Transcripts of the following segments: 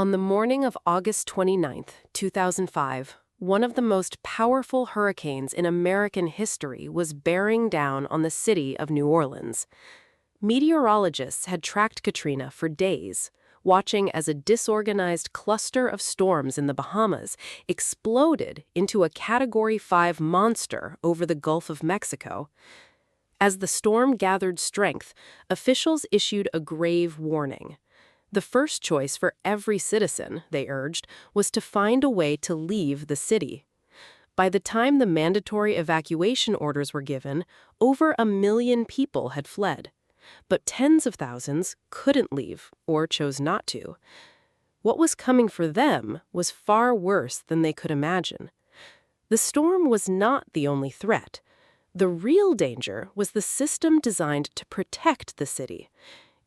On the morning of August 29th, 2005, one of the most powerful hurricanes in American history was bearing down on the city of New Orleans. Meteorologists had tracked Katrina for days, watching as a disorganized cluster of storms in the Bahamas exploded into a Category 5 monster over the Gulf of Mexico. As the storm gathered strength, officials issued a grave warning. The first choice for every citizen, they urged, was to find a way to leave the city. By the time the mandatory evacuation orders were given, over 1 million people had fled. But tens of thousands couldn't leave or chose not to. What was coming for them was far worse than they could imagine. The storm was not the only threat. The real danger was the system designed to protect the city.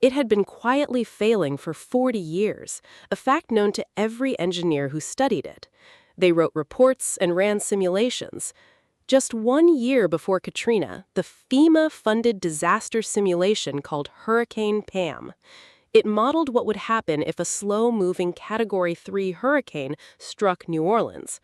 It had been quietly failing for 40 years, a fact known to every engineer who studied it. They wrote reports and ran simulations. Just 1 year before Katrina, the FEMA-funded disaster simulation called Hurricane Pam. It modeled what would happen if a slow-moving Category 3 hurricane struck New Orleans.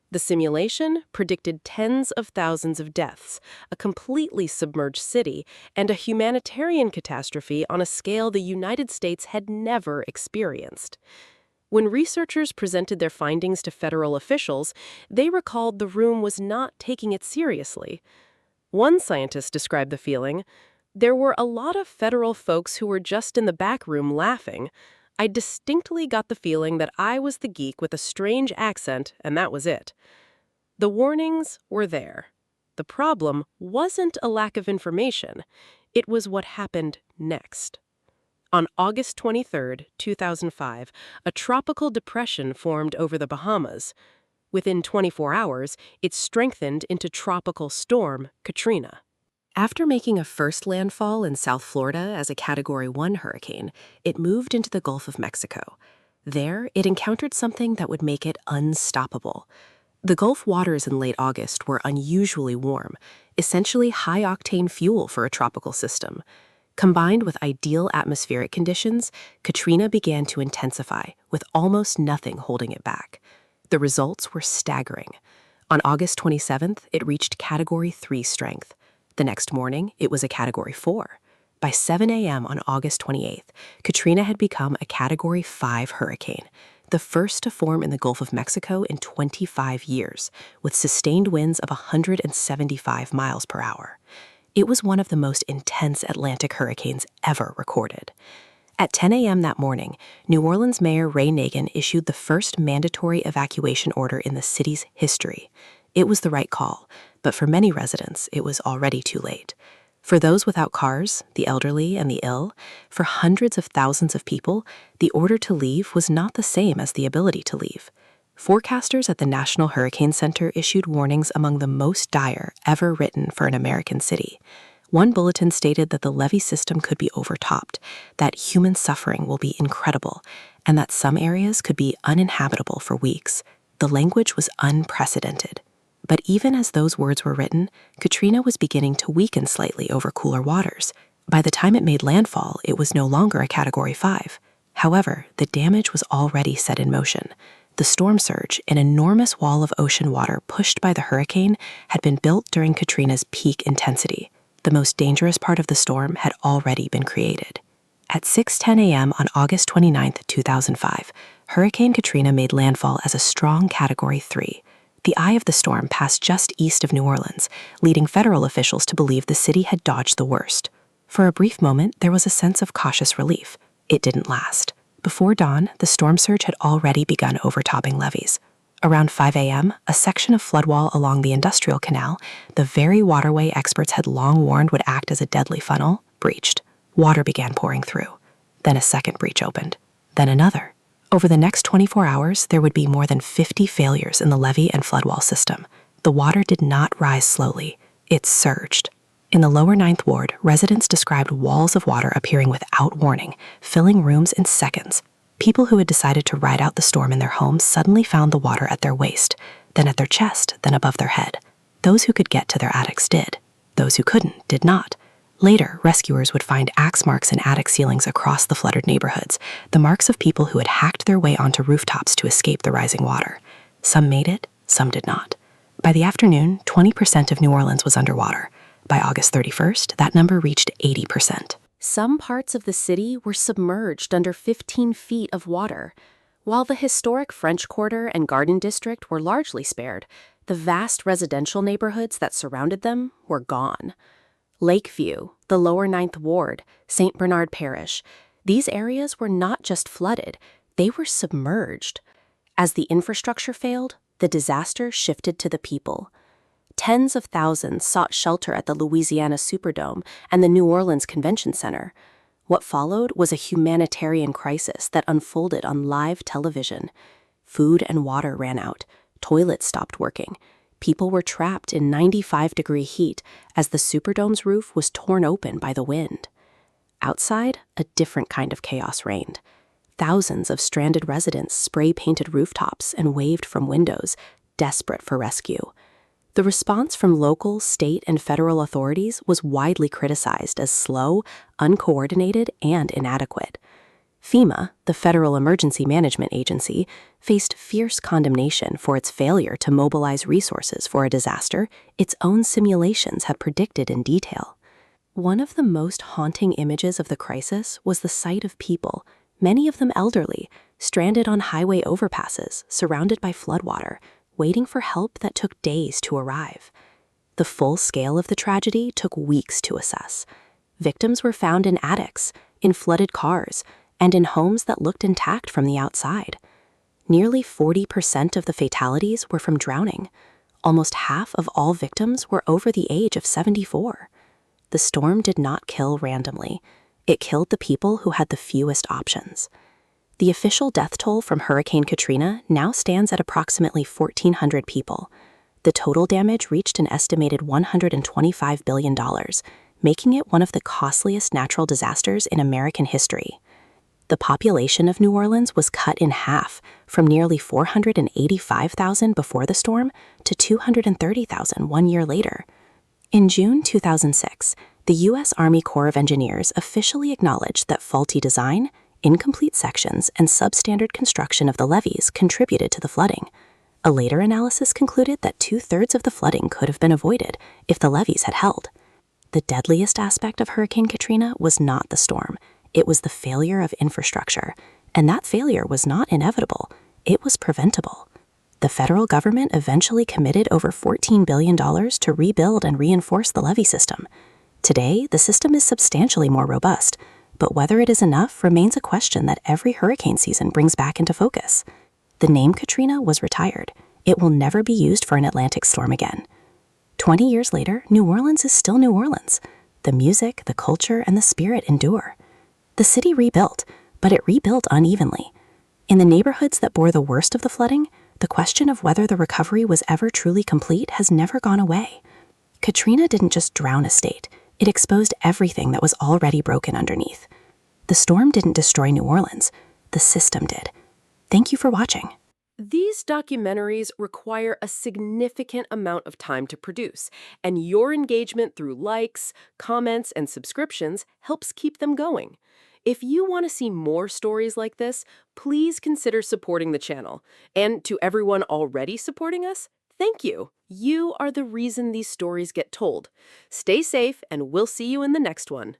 The simulation predicted tens of thousands of deaths, a completely submerged city, and a humanitarian catastrophe on a scale the United States had never experienced. When researchers presented their findings to federal officials, they recalled the room was not taking it seriously. One scientist described the feeling, "There were a lot of federal folks who were just in the back room laughing. I distinctly got the feeling that I was the geek with a strange accent, and that was it." The warnings were there. The problem wasn't a lack of information. It was what happened next. On August 23, 2005, a tropical depression formed over the Bahamas. Within 24 hours, it strengthened into Tropical Storm Katrina. After making a first landfall in South Florida as a Category 1 hurricane, it moved into the Gulf of Mexico. There, it encountered something that would make it unstoppable. The Gulf waters in late August were unusually warm, essentially high-octane fuel for a tropical system. Combined with ideal atmospheric conditions, Katrina began to intensify, with almost nothing holding it back. The results were staggering. On August 27th, it reached Category 3 strength. The next morning, it was a Category 4. By 7 a.m. on August 28th, Katrina had become a Category 5 hurricane, the first to form in the Gulf of Mexico in 25 years, with sustained winds of 175 miles per hour. It was one of the most intense Atlantic hurricanes ever recorded. At 10 a.m. that morning, New Orleans Mayor Ray Nagin issued the first mandatory evacuation order in the city's history. It was the right call, but for many residents, it was already too late. For those without cars, the elderly, and the ill, for hundreds of thousands of people, the order to leave was not the same as the ability to leave. Forecasters at the National Hurricane Center issued warnings among the most dire ever written for an American city. One bulletin stated that the levee system could be overtopped, that human suffering will be incredible, and that some areas could be uninhabitable for weeks. The language was unprecedented. But even as those words were written, Katrina was beginning to weaken slightly over cooler waters. By the time it made landfall, it was no longer a Category 5. However, the damage was already set in motion. The storm surge, an enormous wall of ocean water pushed by the hurricane, had been built during Katrina's peak intensity. The most dangerous part of the storm had already been created. At 6:10 a.m. on August 29, 2005, Hurricane Katrina made landfall as a strong Category 3. The eye of the storm passed just east of New Orleans, leading federal officials to believe the city had dodged the worst. For a brief moment, there was a sense of cautious relief. It didn't last. Before dawn, the storm surge had already begun overtopping levees. Around 5 a.m., a section of floodwall along the Industrial Canal, the very waterway experts had long warned would act as a deadly funnel, breached. Water began pouring through. Then a second breach opened. Then another. Over the next 24 hours, there would be more than 50 failures in the levee and floodwall system. The water did not rise slowly. It surged. In the lower Ninth Ward, residents described walls of water appearing without warning, filling rooms in seconds. People who had decided to ride out the storm in their homes suddenly found the water at their waist, then at their chest, then above their head. Those who could get to their attics did. Those who couldn't did not. Later, rescuers would find axe marks in attic ceilings across the flooded neighborhoods, the marks of people who had hacked their way onto rooftops to escape the rising water. Some made it, some did not. By the afternoon, 20% of New Orleans was underwater. By August 31st, that number reached 80%. Some parts of the city were submerged under 15 feet of water. While the historic French Quarter and Garden District were largely spared, the vast residential neighborhoods that surrounded them were gone. Lakeview, the lower Ninth Ward, St. Bernard Parish, these areas were not just flooded, they were submerged. As the infrastructure failed, the disaster shifted to the people. Tens of thousands sought shelter at the Louisiana Superdome and the New Orleans Convention Center. What followed was a humanitarian crisis that unfolded on live television. Food and water ran out. Toilets stopped working. People were trapped in 95-degree heat as the Superdome's roof was torn open by the wind. Outside, a different kind of chaos reigned. Thousands of stranded residents spray-painted rooftops and waved from windows, desperate for rescue. The response from local, state, and federal authorities was widely criticized as slow, uncoordinated, and inadequate. FEMA, the Federal Emergency Management Agency, faced fierce condemnation for its failure to mobilize resources for a disaster its own simulations had predicted in detail. One of the most haunting images of the crisis was the sight of people, many of them elderly, stranded on highway overpasses, surrounded by floodwater, waiting for help that took days to arrive. The full scale of the tragedy took weeks to assess. Victims were found in attics, in flooded cars, and in homes that looked intact from the outside. Nearly 40% of the fatalities were from drowning. Almost half of all victims were over the age of 74. The storm did not kill randomly. It killed the people who had the fewest options. The official death toll from Hurricane Katrina now stands at approximately 1,400 people. The total damage reached an estimated $125 billion, making it one of the costliest natural disasters in American history. The population of New Orleans was cut in half, from nearly 485,000 before the storm to 230,000 1 year later. In June 2006, the U.S. Army Corps of Engineers officially acknowledged that faulty design, incomplete sections, and substandard construction of the levees contributed to the flooding. A later analysis concluded that 2/3 of the flooding could have been avoided if the levees had held. The deadliest aspect of Hurricane Katrina was not the storm. It was the failure of infrastructure, and that failure was not inevitable. It was preventable. The federal government eventually committed over $14 billion to rebuild and reinforce the levee system. Today, the system is substantially more robust, but whether it is enough remains a question that every hurricane season brings back into focus. The name Katrina was retired. It will never be used for an Atlantic storm again. 20 years later, New Orleans is still New Orleans. The music, the culture, and the spirit endure. The city rebuilt, but it rebuilt unevenly. In the neighborhoods that bore the worst of the flooding, the question of whether the recovery was ever truly complete has never gone away. Katrina didn't just drown a state, it exposed everything that was already broken underneath. The storm didn't destroy New Orleans, the system did. Thank you for watching. These documentaries require a significant amount of time to produce, and your engagement through likes, comments, and subscriptions helps keep them going. If you want to see more stories like this, please consider supporting the channel. And to everyone already supporting us, thank you. You are the reason these stories get told. Stay safe, and we'll see you in the next one.